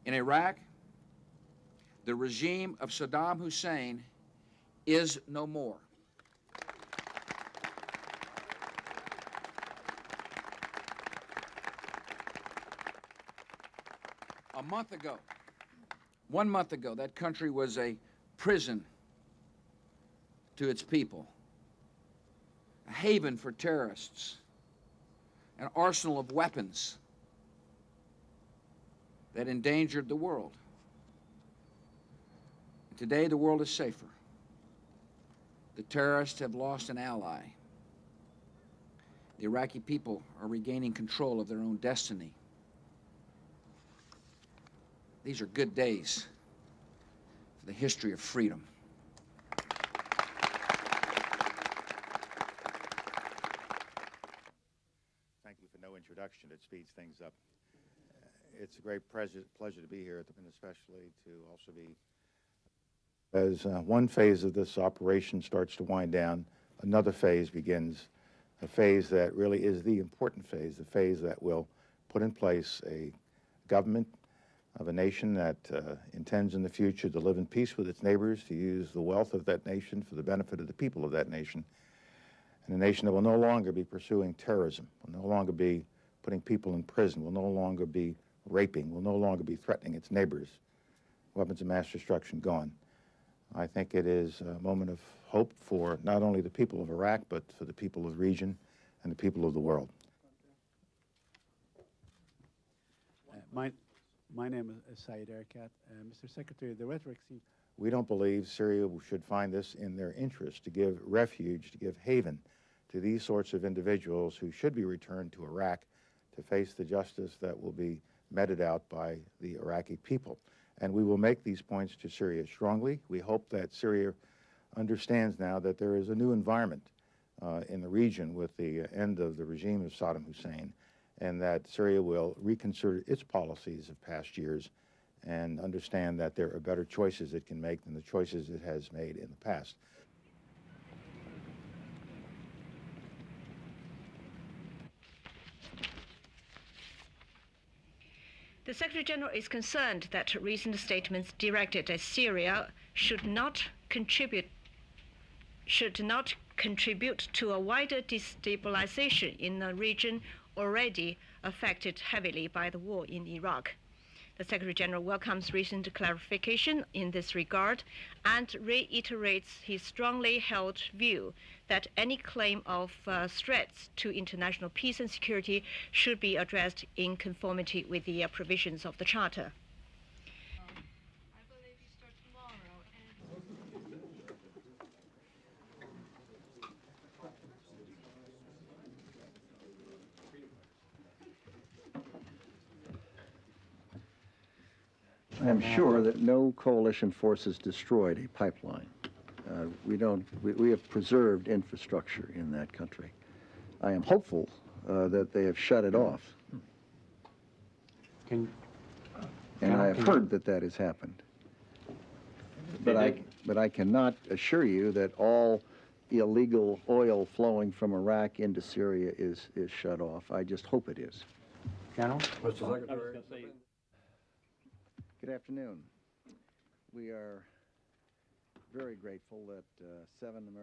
In Iraq, the regime of Saddam Hussein is no more. One month ago, that country was a prison to its people, a haven for terrorists, an arsenal of weapons that endangered the world. Today, the world is safer. The terrorists have lost an ally. The Iraqi people are regaining control of their own destiny. These are good days for the history of freedom. Thank you for no introduction. It speeds things up. It's a great pleasure to be here, and especially to also be. As one phase of this operation starts to wind down, another phase begins, a phase that really is the important phase, the phase that will put in place a government of a nation that intends in the future to live in peace with its neighbors, to use the wealth of that nation for the benefit of the people of that nation, and a nation that will no longer be pursuing terrorism, will no longer be putting people in prison, will no longer be raping, will no longer be threatening its neighbors. Weapons of mass destruction gone. I think it is a moment of hope for not only the people of Iraq, but for the people of the region and the people of the world. My name is Syed Erkat. Mr. Secretary, the rhetoric seems... We don't believe Syria should find this in their interest to give refuge, to give haven to these sorts of individuals who should be returned to Iraq to face the justice that will be meted out by the Iraqi people. And we will make these points to Syria strongly. We hope that Syria understands now that there is a new environment in the region with the end of the regime of Saddam Hussein, and that Syria will reconsider its policies of past years and understand that there are better choices it can make than the choices it has made in the past. The Secretary General is concerned that recent statements directed at Syria should not contribute to a wider destabilization in a region already affected heavily by the war in Iraq. The Secretary General welcomes recent clarification in this regard and reiterates his strongly held view that any claim of threats to international peace and security should be addressed in conformity with the provisions of the Charter. I believe you start tomorrow I am sure that no coalition forces destroyed a pipeline. We have preserved infrastructure in that country. I am hopeful that they have shut it off. And I have heard that that has happened. But I cannot assure you that all illegal oil flowing from Iraq into Syria is shut off. I just hope it is. General? Mr. Secretary. Good afternoon. We are very grateful that 7 American